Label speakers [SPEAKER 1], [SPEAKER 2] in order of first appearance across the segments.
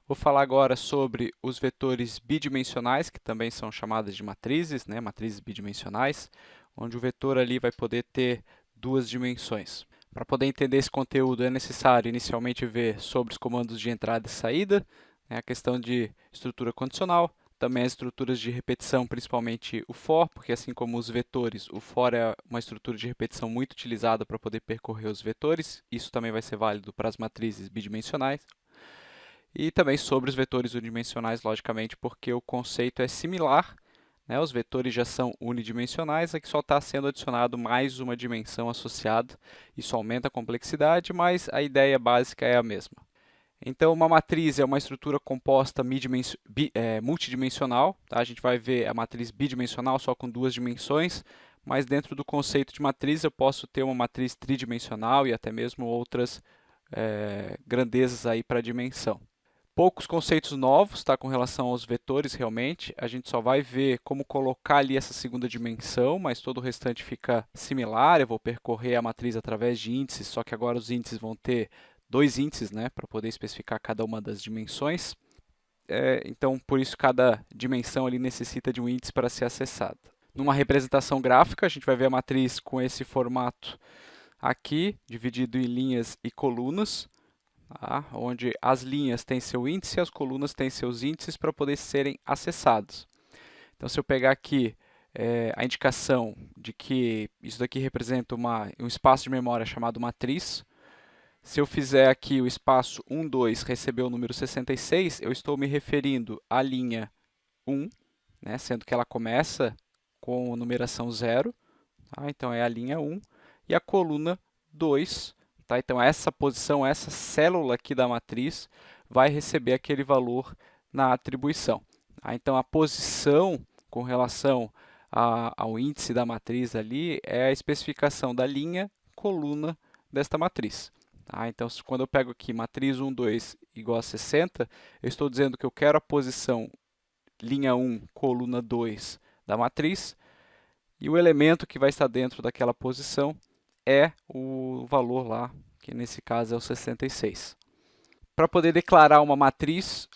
[SPEAKER 1] Vou falar agora sobre os vetores bidimensionais, que também são chamadas de matrizes, né? Matrizes bidimensionais, onde o vetor ali vai poder ter duas dimensões. Para poder entender esse conteúdo é necessário inicialmente ver sobre os comandos de entrada e saída, né? A questão de estrutura condicional, também as estruturas de repetição, principalmente o for, porque assim como os vetores, o for é uma estrutura de repetição muito utilizada para poder percorrer os vetores, isso também vai ser válido para as matrizes bidimensionais. E também sobre os vetores unidimensionais, logicamente, porque o conceito é similar, né? Os vetores já são unidimensionais, aqui só está sendo adicionado mais uma dimensão associada. Isso aumenta a complexidade, mas a ideia básica é a mesma. Então, uma matriz é uma estrutura composta multidimensional. Tá? A gente vai ver a matriz bidimensional só com duas dimensões, mas dentro do conceito de matriz eu posso ter uma matriz tridimensional e até mesmo outras grandezas aí para dimensão. Poucos conceitos novos, tá, com relação aos vetores, realmente. A gente só vai ver como colocar ali essa segunda dimensão, mas todo o restante fica similar. Eu vou percorrer a matriz através de índices, só que agora os índices vão ter dois índices, né, para poder especificar cada uma das dimensões. Então, por isso, cada dimensão ali necessita de um índice para ser acessada. Numa representação gráfica, a gente vai ver a matriz com esse formato aqui, dividido em linhas e colunas. Tá? Onde as linhas têm seu índice e as colunas têm seus índices para poder serem acessados. Então, se eu pegar aqui a indicação de que isso daqui representa um espaço de memória chamado matriz, se eu fizer aqui o espaço 1, 2, receber o número 66, eu estou me referindo à linha 1, né, sendo que ela começa com a numeração 0, tá? Então é a linha 1, e a coluna 2, tá? Então essa posição, essa célula aqui da matriz vai receber aquele valor na atribuição. Tá? Então a posição com relação ao índice da matriz ali é a especificação da linha, coluna desta matriz. Tá? Então quando eu pego aqui matriz 1, 2 igual a 60, eu estou dizendo que eu quero a posição linha 1, coluna 2 da matriz, e o elemento que vai estar dentro daquela posição é o valor lá, que nesse caso é o 66. Para poder declarar uma matriz,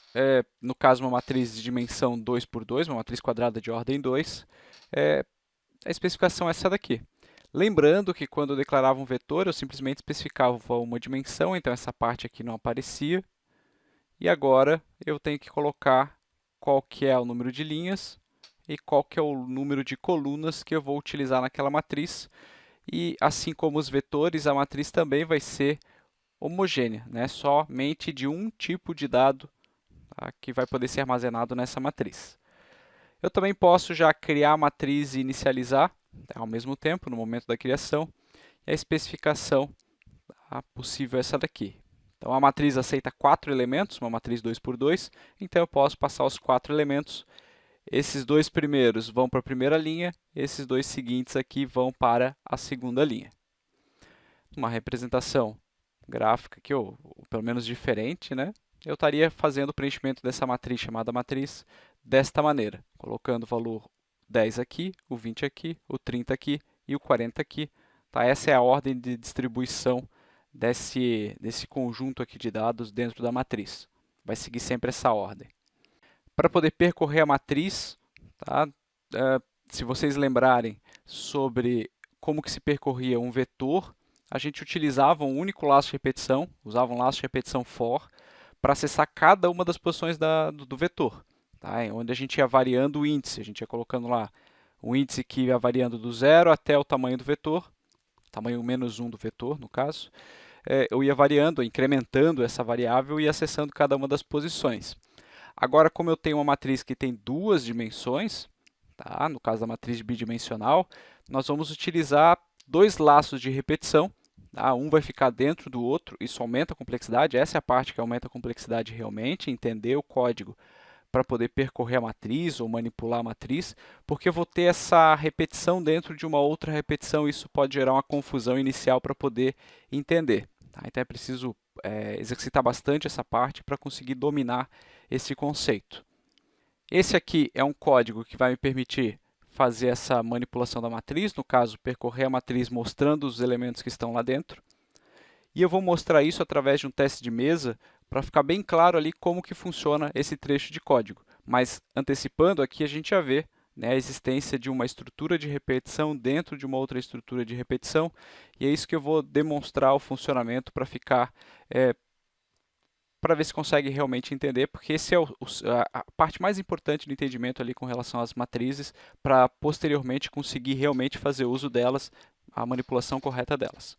[SPEAKER 1] no caso uma matriz de dimensão 2 por 2, uma matriz quadrada de ordem 2, a especificação é essa daqui. Lembrando que quando eu declarava um vetor, eu simplesmente especificava uma dimensão, então essa parte aqui não aparecia. E agora eu tenho que colocar qual que é o número de linhas e qual que é o número de colunas que eu vou utilizar naquela matriz. E assim como os vetores, a matriz também vai ser homogênea, né? Somente de um tipo de dado, tá, que vai poder ser armazenado nessa matriz. Eu também posso já criar a matriz e inicializar, tá, ao mesmo tempo, no momento da criação, e a especificação possível é essa daqui. Então a matriz aceita 4 elementos, uma matriz 2 por 2, então eu posso passar os 4 elementos. Esses dois primeiros vão para a primeira linha, esses dois seguintes aqui vão para a segunda linha. Uma representação gráfica aqui, ou pelo menos diferente, né? Eu estaria fazendo o preenchimento dessa matriz chamada matriz desta maneira, colocando o valor 10 aqui, o 20 aqui, o 30 aqui e o 40 aqui. Tá? Essa é a ordem de distribuição desse conjunto aqui de dados dentro da matriz. Vai seguir sempre essa ordem. Para poder percorrer a matriz, tá? Se vocês lembrarem sobre como que se percorria um vetor, a gente utilizava um único laço de repetição, usava um laço de repetição for, para acessar cada uma das posições do vetor, tá? Onde a gente ia variando o índice, a gente ia colocando lá o índice que ia variando do 0 até o tamanho do vetor, tamanho menos 1 do vetor, no caso. Eu ia variando, incrementando essa variável e acessando cada uma das posições. Agora, como eu tenho uma matriz que tem duas dimensões, tá? No caso da matriz bidimensional, nós vamos utilizar dois laços de repetição. Tá? Um vai ficar dentro do outro, isso aumenta a complexidade, essa é a parte que aumenta a complexidade realmente, entender o código para poder percorrer a matriz ou manipular a matriz, porque eu vou ter essa repetição dentro de uma outra repetição, e isso pode gerar uma confusão inicial para poder entender. Tá? Então é preciso exercitar bastante essa parte para conseguir dominar esse conceito. Esse aqui é um código que vai me permitir fazer essa manipulação da matriz, no caso, percorrer a matriz mostrando os elementos que estão lá dentro. E eu vou mostrar isso através de um teste de mesa, para ficar bem claro ali como que funciona esse trecho de código. Mas antecipando aqui, a gente já vê, né, a existência de uma estrutura de repetição dentro de uma outra estrutura de repetição, e é isso que eu vou demonstrar o funcionamento para ficar para ver se consegue realmente entender, porque esse é a parte mais importante do entendimento ali com relação às matrizes, para posteriormente conseguir realmente fazer uso delas, a manipulação correta delas.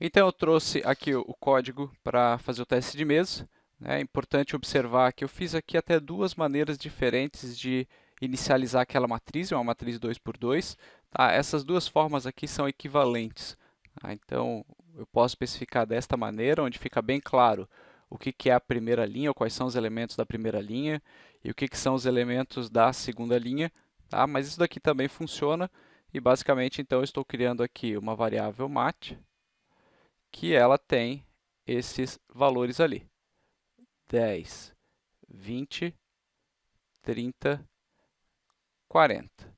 [SPEAKER 1] Então eu trouxe aqui o código para fazer o teste de mesa. É importante observar que eu fiz aqui até duas maneiras diferentes de inicializar aquela matriz, uma matriz 2×2. Tá? Essas duas formas aqui são equivalentes. Tá? Então eu posso especificar desta maneira, onde fica bem claro o que é a primeira linha, ou quais são os elementos da primeira linha, e o que são os elementos da segunda linha. Tá? Mas isso daqui também funciona, e basicamente então eu estou criando aqui uma variável mat, que ela tem esses valores ali, 10, 20, 30, 40.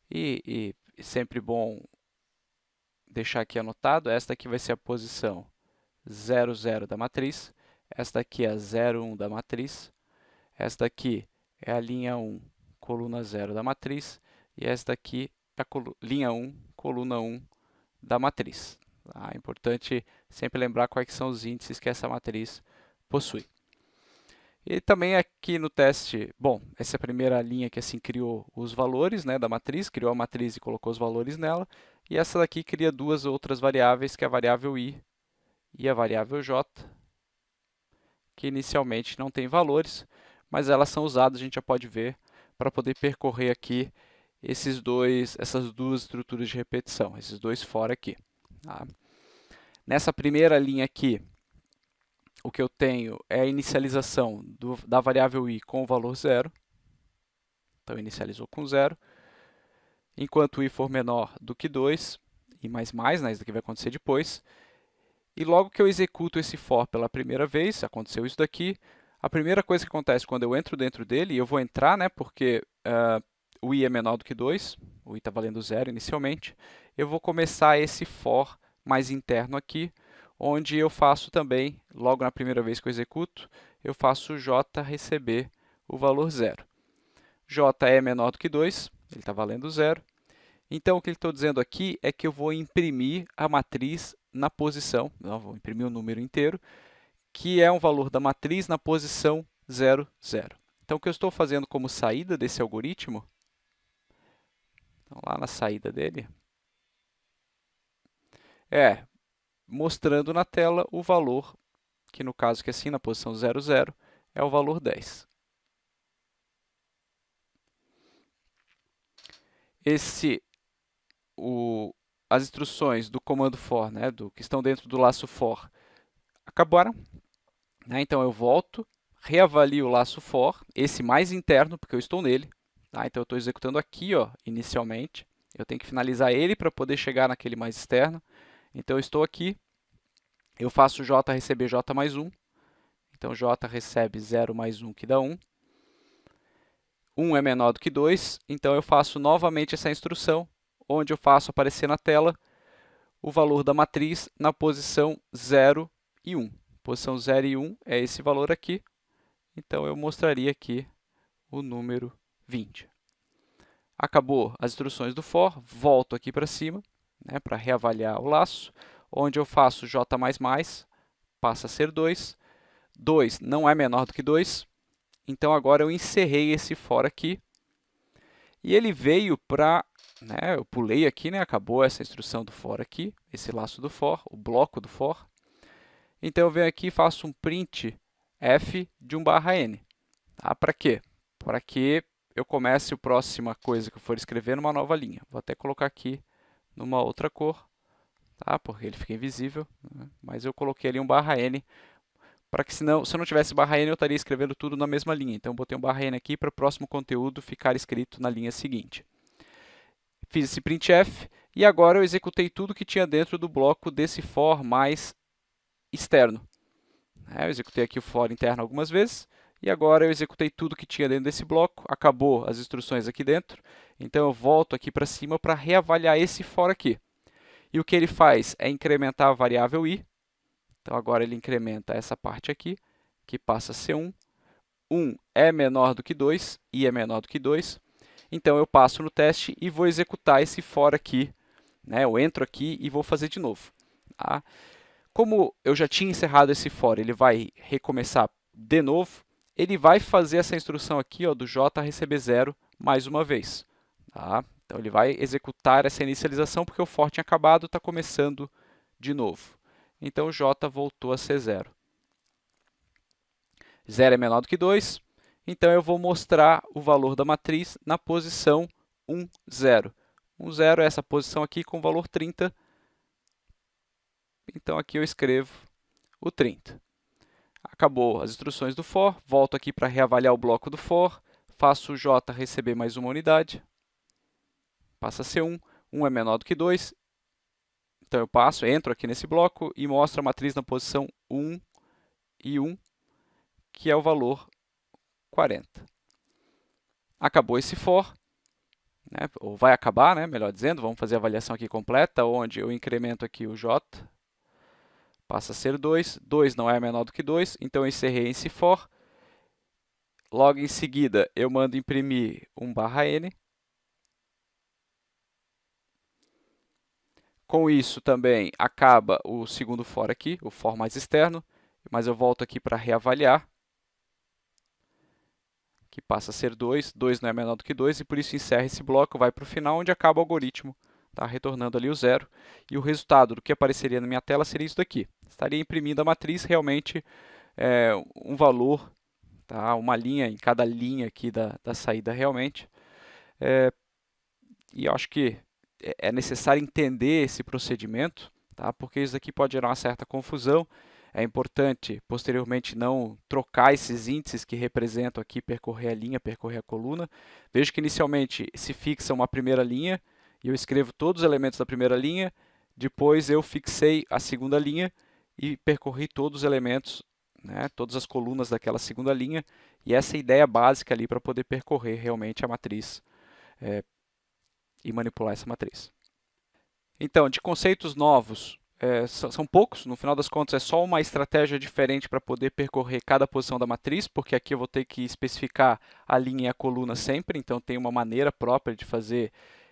[SPEAKER 1] E sempre bom deixar aqui anotado, esta aqui vai ser a posição 0, 0 da matriz, esta aqui é a 0, 1 da matriz, esta aqui é a linha 1, coluna 0 da matriz, e esta aqui é a linha 1, coluna 1 da matriz. É importante sempre lembrar quais são os índices que essa matriz possui. E também aqui no teste, bom, essa é a primeira linha que assim criou os valores, né, da matriz, criou a matriz e colocou os valores nela. E essa daqui cria duas outras variáveis, que é a variável i e a variável j, que inicialmente não tem valores, mas elas são usadas, a gente já pode ver, para poder percorrer aqui essas duas estruturas de repetição, esses dois for aqui. Tá? Nessa primeira linha aqui, o que eu tenho é a inicialização da variável i com o valor 0. Então, inicializou com 0. Enquanto o i for menor do que 2, e mais, né, isso daqui vai acontecer depois. E logo que eu executo esse for pela primeira vez, aconteceu isso daqui, a primeira coisa que acontece quando eu entro dentro dele, e eu vou entrar, né, porque o i é menor do que 2, o i está valendo 0 inicialmente, eu vou começar esse for mais interno aqui, onde eu faço também, logo na primeira vez que eu executo, eu faço j receber o valor 0. j é menor do que 2, ele está valendo 0. Então, o que eu estou dizendo aqui é que eu vou imprimir a matriz na posição, não, vou imprimir o número inteiro, que é um valor da matriz na posição 0, 0. Então, o que eu estou fazendo como saída desse algoritmo, então, lá na saída dele, é mostrando na tela o valor, que no caso que assim, na posição 0, 0, é o valor 10. As instruções do comando for, né, que estão dentro do laço for, acabaram. Né? Então eu volto, reavalio o laço for, esse mais interno, porque eu estou nele. Tá? Então eu estou executando aqui, ó, inicialmente. Eu tenho que finalizar ele para poder chegar naquele mais externo. Então eu estou aqui, eu faço j receber j mais 1. Então j recebe 0 mais 1, que dá 1. 1 é menor do que 2, então eu faço novamente essa instrução, onde eu faço aparecer na tela o valor da matriz na posição 0 e 1. Posição 0 e 1 é esse valor aqui, então eu mostraria aqui o número 20. Acabou as instruções do for, volto aqui para cima, né, para reavaliar o laço, onde eu faço j++, passa a ser 2. 2 não é menor do que 2, então agora eu encerrei esse for aqui, e ele veio para, né, eu pulei aqui, né, acabou essa instrução do for aqui, esse laço do for, o bloco do for. Então eu venho aqui e faço um print f de 1/n. Tá? Para quê? Para que eu comece a próxima coisa que eu for escrever numa nova linha. Vou até colocar aqui numa outra cor, tá? Porque ele fica invisível, né? Mas eu coloquei ali um /n, para que senão, se eu não tivesse /n, eu estaria escrevendo tudo na mesma linha. Então eu botei um /n aqui para o próximo conteúdo ficar escrito na linha seguinte. Fiz esse printf e agora eu executei tudo que tinha dentro do bloco desse for mais externo. Eu executei aqui o for interno algumas vezes, e agora eu executei tudo que tinha dentro desse bloco, acabou as instruções aqui dentro, então eu volto aqui para cima para reavaliar esse for aqui. E o que ele faz é incrementar a variável i, então agora ele incrementa essa parte aqui, que passa a ser 1. 1 é menor do que 2, i é menor do que 2. Então, eu passo no teste e vou executar esse for aqui, né? Eu entro aqui e vou fazer de novo. Tá? Como eu já tinha encerrado esse for, ele vai recomeçar de novo. Ele vai fazer essa instrução aqui, ó, do j receber 0 mais uma vez. Tá? Então, ele vai executar essa inicialização porque o for tinha acabado, está começando de novo. Então, o j voltou a ser 0. 0 é menor do que 2, então eu vou mostrar o valor da matriz na posição 1, 0. 1, 0 é essa posição aqui com o valor 30. Então, aqui eu escrevo o 30. Acabou as instruções do for, volto aqui para reavaliar o bloco do for, faço o j receber mais uma unidade, passa a ser 1, 1 é menor do que 2, então eu entro aqui nesse bloco e mostro a matriz na posição 1 e 1, que é o valor 40. Acabou esse for, né, ou vai acabar, né, melhor dizendo, vamos fazer a avaliação aqui completa, onde eu incremento aqui o j, passa a ser 2, 2 não é menor do que 2, então eu encerrei esse for. Logo em seguida, eu mando imprimir um /n. Com isso também acaba o segundo for aqui, o for mais externo, mas eu volto aqui para reavaliar, que passa a ser 2, 2 não é menor do que 2, e por isso encerra esse bloco, vai para o final, onde acaba o algoritmo, tá? Retornando ali o 0, e o resultado do que apareceria na minha tela seria isso daqui. Estaria imprimindo a matriz realmente um valor, tá? Uma linha em cada linha aqui da saída realmente. E eu acho que é necessário entender esse procedimento, tá? Porque isso aqui pode gerar uma certa confusão. É importante, posteriormente, não trocar esses índices que representam aqui percorrer a linha, percorrer a coluna. Vejo que inicialmente se fixa uma primeira linha e eu escrevo todos os elementos da primeira linha. Depois eu fixei a segunda linha e percorri todos os elementos, né, todas as colunas daquela segunda linha. E essa é a ideia básica ali para poder percorrer realmente a matriz e manipular essa matriz. Então, de conceitos novos, são poucos, no final das contas é só uma estratégia diferente para poder percorrer cada posição da matriz, porque aqui eu vou ter que especificar a linha e a coluna sempre, então tem uma maneira própria de fazer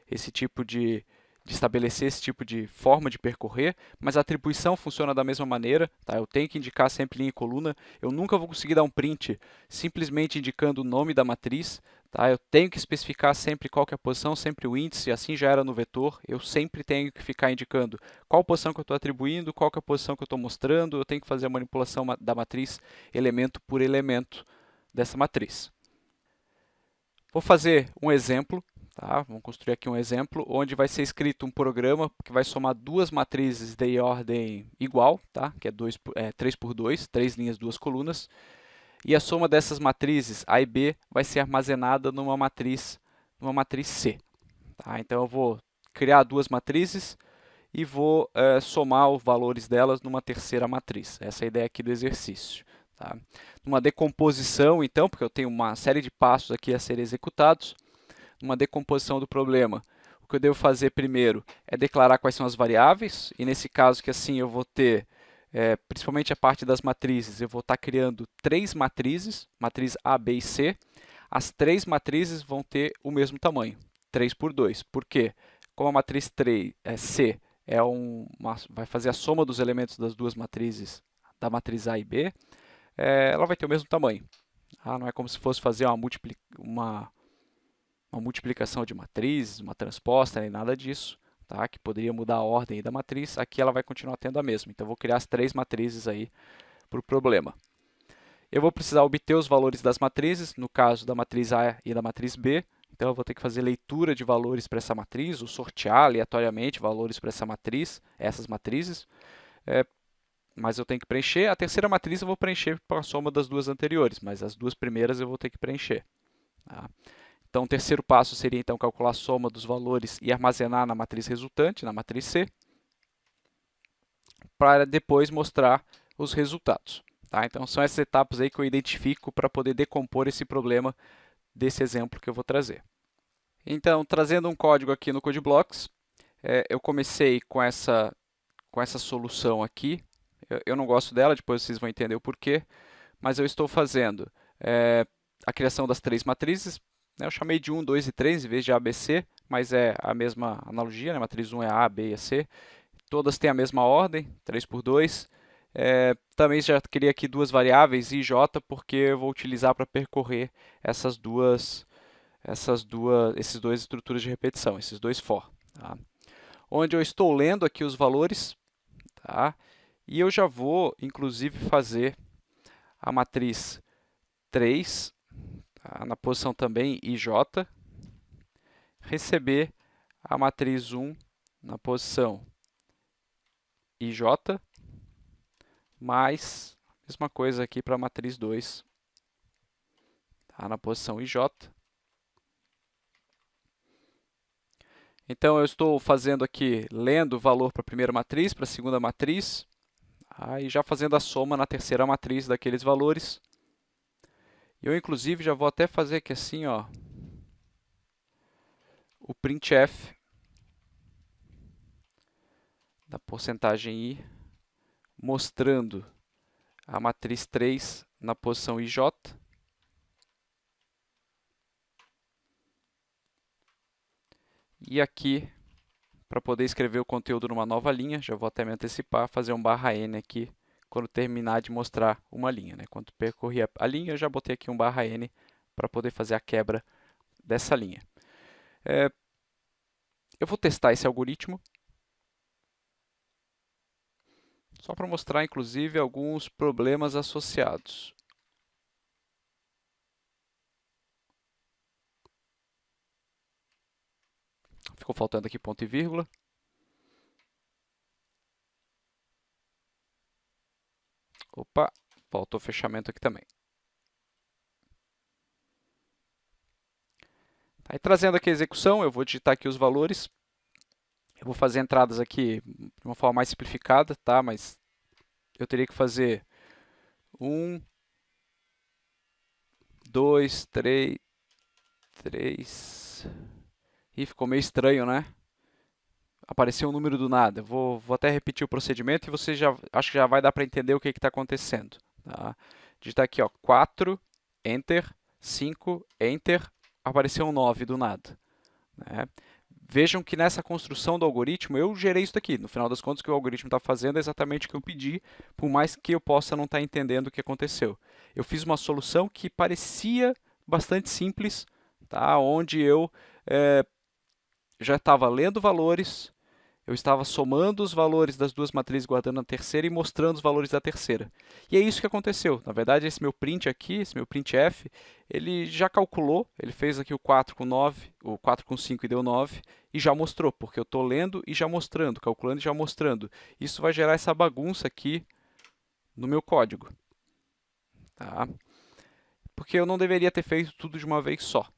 [SPEAKER 1] esse tipo de estabelecer esse tipo de forma de percorrer, mas a atribuição funciona da mesma maneira, tá? Eu tenho que indicar sempre linha e coluna, eu nunca vou conseguir dar um print simplesmente indicando o nome da matriz, tá? Eu tenho que especificar sempre qual que é a posição, sempre o índice, assim já era no vetor, eu sempre tenho que ficar indicando qual posição que eu estou atribuindo, qual que é a posição que eu estou mostrando, eu tenho que fazer a manipulação da matriz elemento por elemento dessa matriz. Vou fazer um exemplo. Tá? Vamos construir aqui um exemplo onde vai ser escrito um programa que vai somar duas matrizes de ordem igual, tá? Que é 3 por 2, 3 linhas, 2 colunas. E a soma dessas matrizes A e B vai ser armazenada numa matriz C. Tá? Então eu vou criar duas matrizes e vou somar os valores delas numa terceira matriz. Essa é a ideia aqui do exercício. Tá? Numa decomposição, então, porque eu tenho uma série de passos aqui a serem executados, uma decomposição do problema, o que eu devo fazer primeiro é declarar quais são as variáveis, e nesse caso que assim eu vou ter, principalmente a parte das matrizes, eu vou estar criando três matrizes, matriz A, B e C. As três matrizes vão ter o mesmo tamanho, 3 por 2. Por quê? Como a matriz C vai fazer a soma dos elementos das duas matrizes, da matriz A e B, ela vai ter o mesmo tamanho. Não é como se fosse fazer uma multiplicação de matrizes, uma transposta, nem nada disso, tá? Que poderia mudar a ordem da matriz. Aqui ela vai continuar tendo a mesma. Então, eu vou criar as três matrizes aí para o problema. Eu vou precisar obter os valores das matrizes, no caso da matriz A e da matriz B. Então, eu vou ter que fazer leitura de valores para essa matriz, ou sortear aleatoriamente valores para essas matrizes. Mas eu tenho que preencher. A terceira matriz eu vou preencher para a soma das duas anteriores, mas as duas primeiras eu vou ter que preencher. Tá? Então, o terceiro passo seria então calcular a soma dos valores e armazenar na matriz resultante, na matriz C, para depois mostrar os resultados. Tá? Então, são essas etapas aí que eu identifico para poder decompor esse problema desse exemplo que eu vou trazer. Então, trazendo um código aqui no CodeBlocks, eu comecei com essa solução aqui. Eu não gosto dela, depois vocês vão entender o porquê. mas eu estou fazendo a criação das três matrizes, né? Eu chamei de 1, 2 e 3 em vez de A, B, C, mas é a mesma analogia, né? Matriz 1 é A, B e C. Todas têm a mesma ordem, 3 por 2. Também já criei aqui duas variáveis, I e J, porque eu vou utilizar para percorrer esses dois estruturas de repetição, esses dois for. Tá? Onde eu estou lendo aqui os valores, tá? E eu já vou, inclusive, fazer a matriz 3, tá? Na posição também IJ, receber a matriz 1 na posição IJ, mais a mesma coisa aqui para a matriz 2, tá? Na posição IJ. Então, eu estou fazendo aqui, lendo o valor para a primeira matriz, para a segunda matriz, e já fazendo a soma na terceira matriz daqueles valores. Eu, inclusive, já vou até fazer aqui assim, ó, o printf da porcentagem i, mostrando a matriz 3 na posição IJ. E aqui, para poder escrever o conteúdo numa nova linha, já vou até me antecipar, fazer um /n aqui, quando terminar de mostrar uma linha, né? Quando percorrer a linha, eu já botei aqui um /n para poder fazer a quebra dessa linha. Eu vou testar esse algoritmo, só para mostrar, inclusive, alguns problemas associados. Ficou faltando aqui ponto e vírgula. Opa, faltou fechamento aqui também. Aí, trazendo aqui a execução, eu vou digitar aqui os valores. Eu vou fazer entradas aqui de uma forma mais simplificada, tá? Mas eu teria que fazer 1, 2, 3... Ih, ficou meio estranho, né? Apareceu um número do nada. Vou até repetir o procedimento e você acho que já vai dar para entender o que está acontecendo. Tá? Digitar aqui, ó, 4, Enter, 5, Enter, apareceu um 9 do nada. Né? Vejam que nessa construção do algoritmo eu gerei isso daqui. No final das contas, o que o algoritmo está fazendo é exatamente o que eu pedi, por mais que eu possa não estar entendendo o que aconteceu. Eu fiz uma solução que parecia bastante simples, tá? Onde eu já estava lendo valores, eu estava somando os valores das duas matrizes, guardando a terceira e mostrando os valores da terceira. E é isso que aconteceu. Na verdade, esse meu print aqui, esse meu printf, ele já calculou, ele fez aqui o 4 com 9, o 4 com 5 e deu 9, e já mostrou, porque eu estou lendo e já mostrando, calculando e já mostrando. Isso vai gerar essa bagunça aqui no meu código. Tá? Porque eu não deveria ter feito tudo de uma vez só.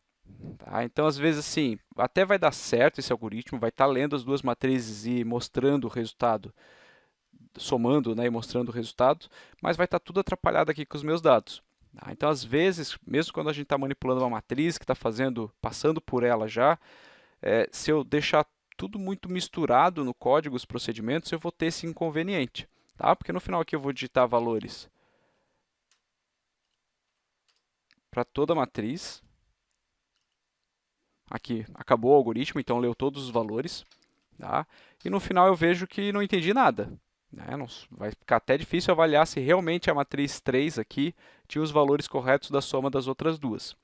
[SPEAKER 1] Tá? Então, às vezes, assim, até vai dar certo esse algoritmo, vai estar lendo as duas matrizes e mostrando o resultado, somando, né, e mostrando o resultado, mas vai estar tudo atrapalhado aqui com os meus dados. Tá? Então, às vezes, mesmo quando a gente está manipulando uma matriz que está passando por ela já, se eu deixar tudo muito misturado no código, os procedimentos, eu vou ter esse inconveniente. Tá? Porque no final aqui eu vou digitar valores para toda a matriz. Aqui acabou o algoritmo, então leu todos os valores. Tá? E no final eu vejo que não entendi nada. Né? Não, vai ficar até difícil avaliar se realmente a matriz 3 aqui tinha os valores corretos da soma das outras duas.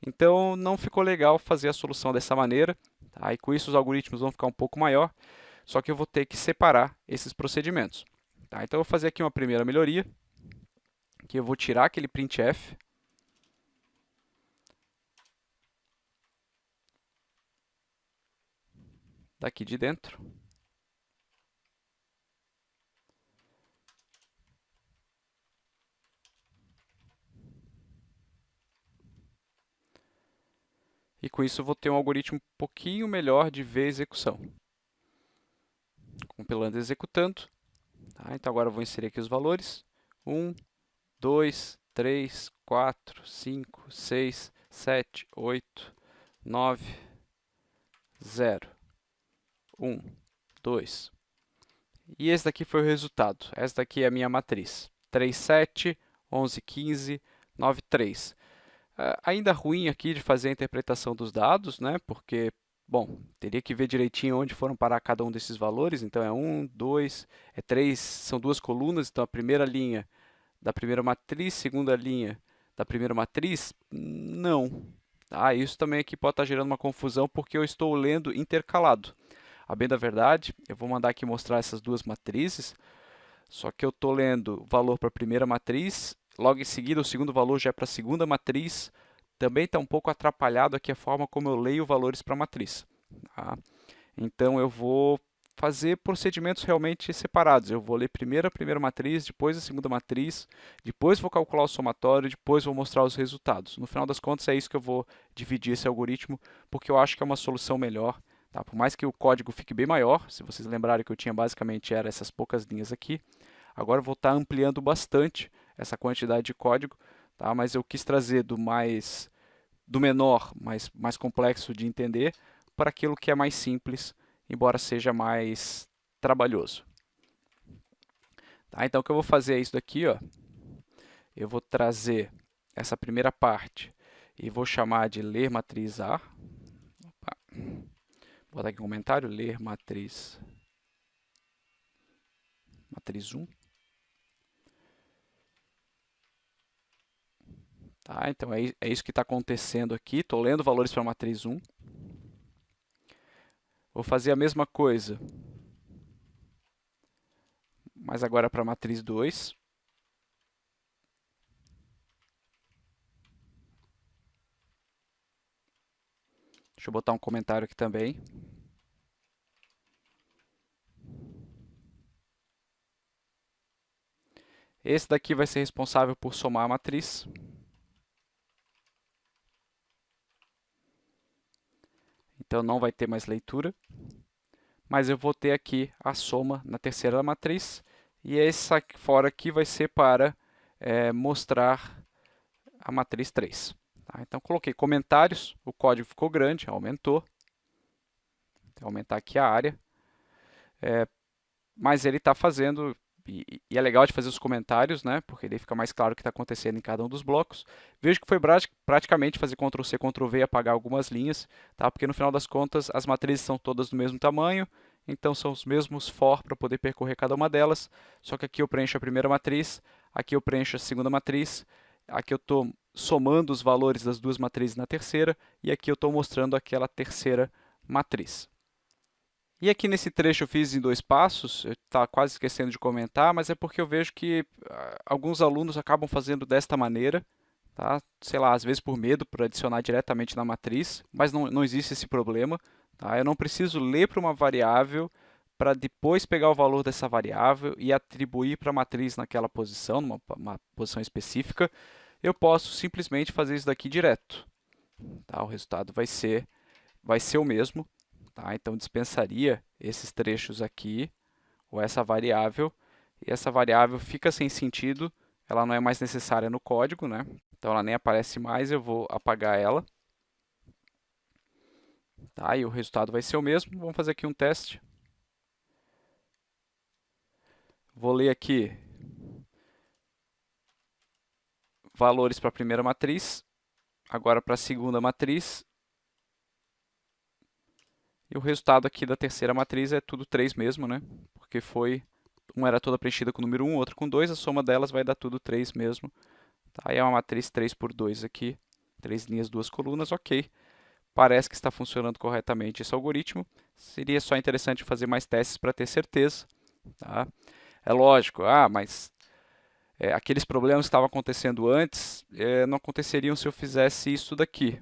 [SPEAKER 1] Então não ficou legal fazer a solução dessa maneira. Tá? E com isso os algoritmos vão ficar um pouco maior. Só que eu vou ter que separar esses procedimentos. Tá? Então eu vou fazer aqui uma primeira melhoria. Que eu vou tirar aquele printf. Daqui de dentro. E com isso eu vou ter um algoritmo um pouquinho melhor de ver a execução. Compilando e executando. Tá? Então agora eu vou inserir aqui os valores. 1, 2, 3, 4, 5, 6, 7, 8, 9, 0, 1, 2. E esse daqui foi o resultado. Essa daqui é a minha matriz. 3, 7, 11, 15, 9, 3. Ainda ruim aqui de fazer a interpretação dos dados, né? Porque, bom, teria que ver direitinho onde foram parar cada um desses valores. Então, é 1, 2, é 3, são duas colunas. Então, a primeira linha da primeira matriz, segunda linha da primeira matriz, não. Isso também aqui pode estar gerando uma confusão porque eu estou lendo intercalado. A bem da verdade, eu vou mandar aqui mostrar essas duas matrizes, só que eu estou lendo o valor para a primeira matriz, logo em seguida o segundo valor já é para a segunda matriz. Também está um pouco atrapalhado aqui a forma como eu leio valores para a matriz. Tá? Então eu vou fazer procedimentos realmente separados. Eu vou ler primeiro a primeira matriz, depois a segunda matriz, depois vou calcular o somatório, depois vou mostrar os resultados. No final das contas é isso que eu vou dividir esse algoritmo, porque eu acho que é uma solução melhor. Tá? Por mais que o código fique bem maior, se vocês lembrarem que eu tinha basicamente essas poucas linhas aqui, agora eu vou estar ampliando bastante essa quantidade de código, tá? Mas eu quis trazer do menor, mais complexo de entender, para aquilo que é mais simples, embora seja mais trabalhoso. Tá? Então o que eu vou fazer é isso daqui, ó. Eu vou trazer essa primeira parte e vou chamar de ler matriz A. Opa. Vou botar aqui um comentário, ler matriz 1. Tá? Então é isso que está acontecendo aqui. Estou lendo valores para a matriz 1. Vou fazer a mesma coisa, mas agora para a matriz 2. Deixa eu botar um comentário aqui também. Esse daqui vai ser responsável por somar a matriz. Então não vai ter mais leitura. Mas eu vou ter aqui a soma na terceira matriz. E essa fora aqui vai ser para mostrar a matriz 3. Tá? Então coloquei comentários, o código ficou grande, aumentou. Vou aumentar aqui a área. Mas ele está fazendo, e é legal de fazer os comentários, né? Porque daí fica mais claro o que está acontecendo em cada um dos blocos. Vejo que foi praticamente fazer Ctrl+C, Ctrl+V e apagar algumas linhas, tá? Porque no final das contas as matrizes são todas do mesmo tamanho, então são os mesmos for para poder percorrer cada uma delas, só que aqui eu preencho a primeira matriz, aqui eu preencho a segunda matriz, aqui eu estou somando os valores das duas matrizes na terceira, e aqui eu estou mostrando aquela terceira matriz. E aqui nesse trecho eu fiz em 2 passos, eu estava quase esquecendo de comentar, mas é porque eu vejo que alguns alunos acabam fazendo desta maneira, tá? Sei lá, às vezes por medo, para adicionar diretamente na matriz, mas não existe esse problema. Tá? Eu não preciso ler para uma variável para depois pegar o valor dessa variável e atribuir para a matriz naquela posição, numa posição específica. Eu posso simplesmente fazer isso daqui direto. Tá? O resultado vai ser o mesmo. Tá? Então dispensaria esses trechos aqui, ou essa variável, e essa variável fica sem sentido, ela não é mais necessária no código, né? Então ela nem aparece mais, eu vou apagar ela. Tá? E o resultado vai ser o mesmo. Vamos fazer aqui um teste. Vou ler aqui valores para a primeira matriz, agora para a segunda matriz. E o resultado aqui da terceira matriz é tudo 3 mesmo, né? Porque uma era toda preenchida com o número 1, outra com 2, a soma delas vai dar tudo 3 mesmo. Tá? E é uma matriz 3 por 2 aqui, 3 linhas, 2 colunas, ok. Parece que está funcionando corretamente esse algoritmo. Seria só interessante fazer mais testes para ter certeza. Tá? É lógico, mas aqueles problemas que estavam acontecendo antes não aconteceriam se eu fizesse isso daqui.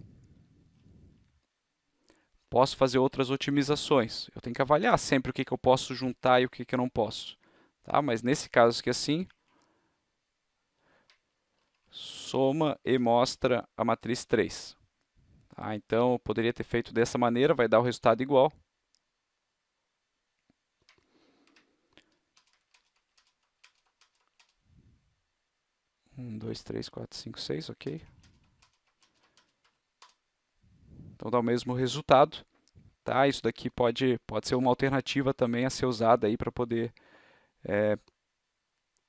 [SPEAKER 1] Posso fazer outras otimizações. Eu tenho que avaliar sempre o que eu posso juntar e o que eu não posso. Tá? Mas nesse caso aqui assim, soma e mostra a matriz 3. Tá? Então, eu poderia ter feito dessa maneira, vai dar o resultado igual. Um, dois, três, quatro, cinco, seis, ok. Então dá o mesmo resultado. Tá? Isso daqui pode ser uma alternativa também a ser usada aí para poder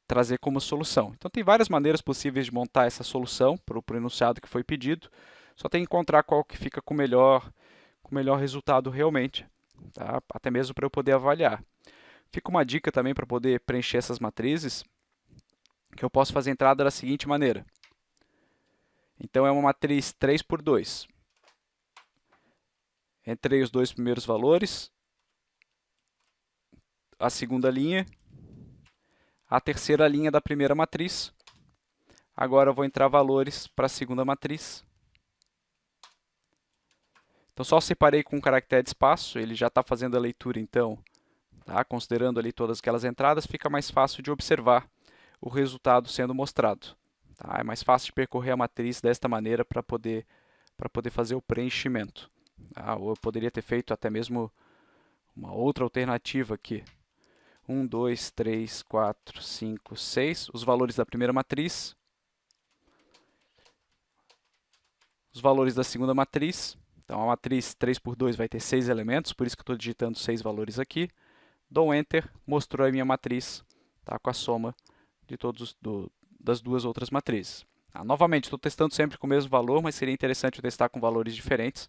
[SPEAKER 1] trazer como solução. Então, tem várias maneiras possíveis de montar essa solução para o enunciado que foi pedido. Só tem que encontrar qual que fica com o melhor resultado realmente, tá? Até mesmo para eu poder avaliar. Fica uma dica também para poder preencher essas matrizes, que eu posso fazer a entrada da seguinte maneira. Então, é uma matriz 3 por 2. Entrei os dois primeiros valores, a segunda linha, a terceira linha da primeira matriz. Agora eu vou entrar valores para a segunda matriz. Então, só separei com um caractere de espaço, ele já está fazendo a leitura, então, tá? Considerando ali todas aquelas entradas, fica mais fácil de observar o resultado sendo mostrado. Tá? É mais fácil de percorrer a matriz desta maneira para poder fazer o preenchimento. Tá? Ou eu poderia ter feito até mesmo uma outra alternativa aqui. 1, 2, 3, 4, 5, 6, os valores da primeira matriz, os valores da segunda matriz. Então, a matriz 3 por 2 vai ter 6 elementos, por isso que eu estou digitando 6 valores aqui. Dou Enter, mostrou a minha matriz, tá, com a soma de das duas outras matrizes. Novamente, estou testando sempre com o mesmo valor, mas seria interessante eu testar com valores diferentes,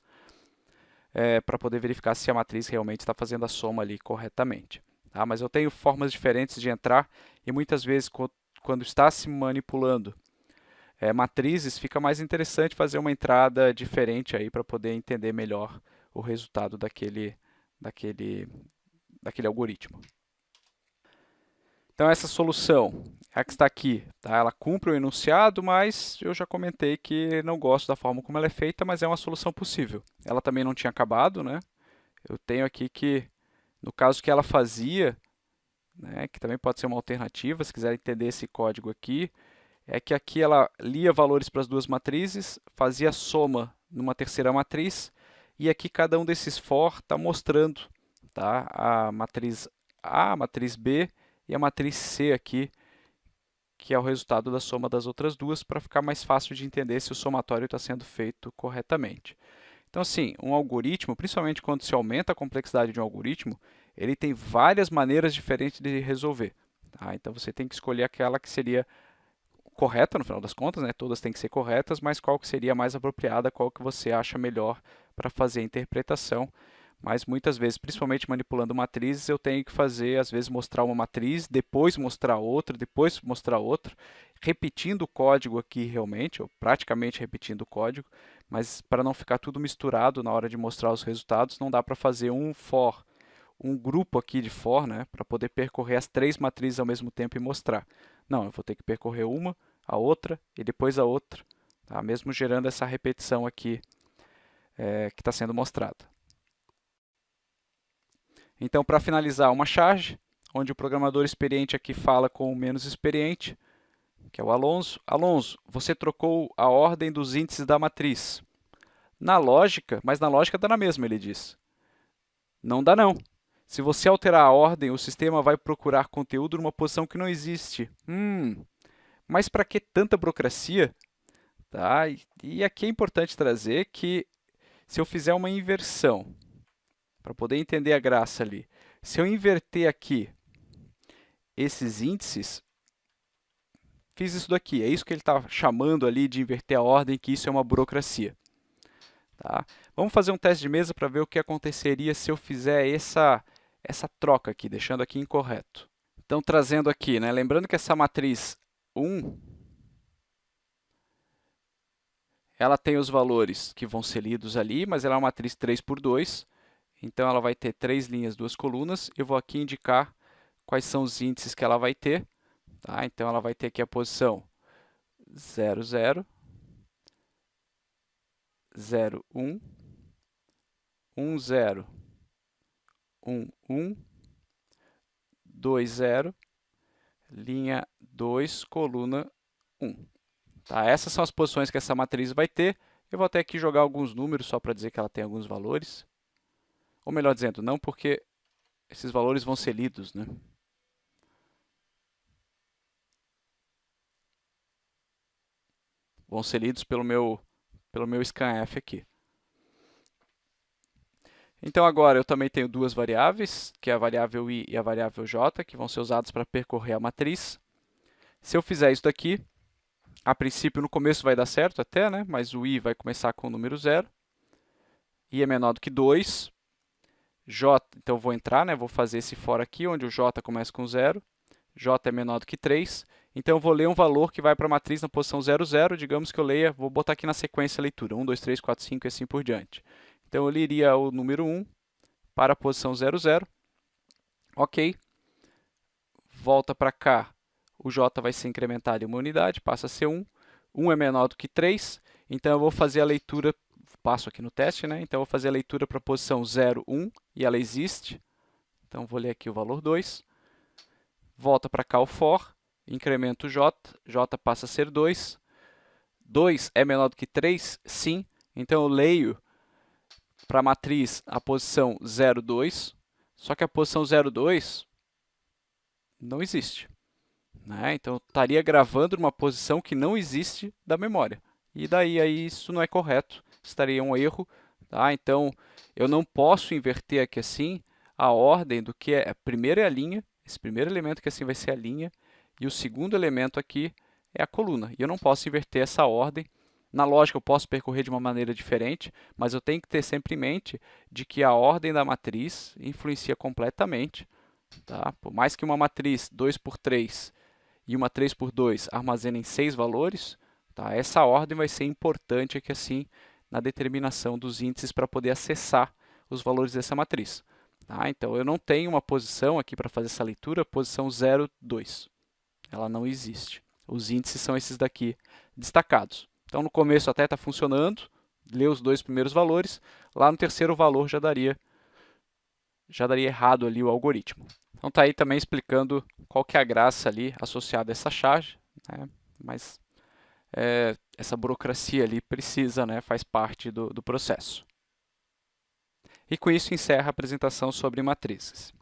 [SPEAKER 1] para poder verificar se a matriz realmente está fazendo a soma ali corretamente. Tá? Mas eu tenho formas diferentes de entrar, e muitas vezes, quando está se manipulando matrizes, fica mais interessante fazer uma entrada diferente aí para poder entender melhor o resultado daquele algoritmo. Então, essa solução, a que está aqui, tá? Ela cumpre o enunciado, mas eu já comentei que não gosto da forma como ela é feita, mas é uma solução possível. Ela também não tinha acabado, né? Eu tenho aqui que, no caso que ela fazia, né, que também pode ser uma alternativa, se quiser entender esse código aqui, é que aqui ela lia valores para as duas matrizes, fazia soma numa terceira matriz, e aqui cada um desses for está mostrando, tá, a matriz A, a matriz B e a matriz C aqui, que é o resultado da soma das outras duas, para ficar mais fácil de entender se o somatório está sendo feito corretamente. Então, assim, um algoritmo, principalmente quando se aumenta a complexidade de um algoritmo, ele tem várias maneiras diferentes de resolver. Tá? Então, você tem que escolher aquela que seria correta, no final das contas, né? Todas têm que ser corretas, mas qual que seria mais apropriada, qual que você acha melhor para fazer a interpretação. Mas muitas vezes, principalmente manipulando matrizes, eu tenho que fazer, às vezes, mostrar uma matriz, depois mostrar outra, depois mostrar outra, repetindo o código aqui realmente, ou praticamente repetindo o código, mas para não ficar tudo misturado na hora de mostrar os resultados, não dá para fazer um for, um grupo aqui de for, né, para poder percorrer as 3 matrizes ao mesmo tempo e mostrar. Não, eu vou ter que percorrer uma, a outra e depois a outra, tá? Mesmo gerando essa repetição aqui que está sendo mostrada. Então, para finalizar, uma charge, onde o programador experiente aqui fala com o menos experiente, que é o Alonso. Alonso, você trocou a ordem dos índices da matriz. Na lógica, mas na lógica dá na mesma, ele diz. Não dá não. Se você alterar a ordem, o sistema vai procurar conteúdo numa posição que não existe. Mas para que tanta burocracia? Tá? E aqui é importante trazer que se eu fizer uma inversão, para poder entender a graça ali, se eu inverter aqui esses índices, fiz isso daqui. É isso que ele está chamando ali de inverter a ordem, que isso é uma burocracia. Tá? Vamos fazer um teste de mesa para ver o que aconteceria se eu fizer essa troca aqui, deixando aqui incorreto. Então, trazendo aqui, né? Lembrando que essa matriz 1, ela tem os valores que vão ser lidos ali, mas ela é uma matriz 3 por 2, então ela vai ter 3 linhas, 2 colunas. Eu vou aqui indicar quais são os índices que ela vai ter. Tá? Então, ela vai ter aqui a posição 0, 0, 0, 1, 1, 0, 1, 1, 2, 0, linha 2, coluna 1. Tá? Essas são as posições que essa matriz vai ter. Eu vou até aqui jogar alguns números só para dizer que ela tem alguns valores. Ou melhor dizendo, não, porque esses valores vão ser lidos, né? Vão ser lidos pelo meu scanf aqui. Então, agora eu também tenho duas variáveis, que é a variável i e a variável j, que vão ser usadas para percorrer a matriz. Se eu fizer isso daqui, a princípio no começo vai dar certo até, né? Mas o i vai começar com o número 0. I é menor do que 2. J, então eu vou entrar, né? Vou fazer esse for aqui, onde o j começa com 0. J é menor do que 3. Então eu vou ler um valor que vai para a matriz na posição 0, 0. Digamos que eu leia, vou botar aqui na sequência a leitura, 1, 2, 3, 4, 5 e assim por diante. Então eu leria o número 1 para a posição 0, 0. Ok. Volta para cá. O j vai ser incrementado em uma unidade, passa a ser 1. 1 é menor do que 3. Então eu vou fazer a leitura, passo aqui no teste, né? Então eu vou fazer a leitura para a posição 0, 1 e ela existe. Então vou ler aqui o valor 2. Volta para cá o for, incremento j, j passa a ser 2. 2 é menor do que 3? Sim. Então eu leio para a matriz a posição 0, 2. Só que a posição 0, 2 não existe, né? Então eu estaria gravando numa posição que não existe da memória. E daí aí isso não é correto, estaria um erro, tá? Então eu não posso inverter aqui assim a ordem do que é. Primeiro é a linha, esse primeiro elemento que assim vai ser a linha, e o segundo elemento aqui é a coluna. E eu não posso inverter essa ordem. Na lógica eu posso percorrer de uma maneira diferente, mas eu tenho que ter sempre em mente de que a ordem da matriz influencia completamente, tá? Por mais que uma matriz 2 por 3 e uma 3 por 2 armazenem 6 valores, tá? Essa ordem vai ser importante aqui assim na determinação dos índices para poder acessar os valores dessa matriz. Tá? Então eu não tenho uma posição aqui para fazer essa leitura, posição 0, 2. Ela não existe. Os índices são esses daqui destacados. Então no começo até está funcionando, lê os dois primeiros valores, lá no terceiro valor já daria errado ali o algoritmo. Então está aí também explicando qual que é a graça ali associada a essa charge, né? Mas essa burocracia ali precisa, né? Faz parte do processo. E com isso encerra a apresentação sobre matrizes.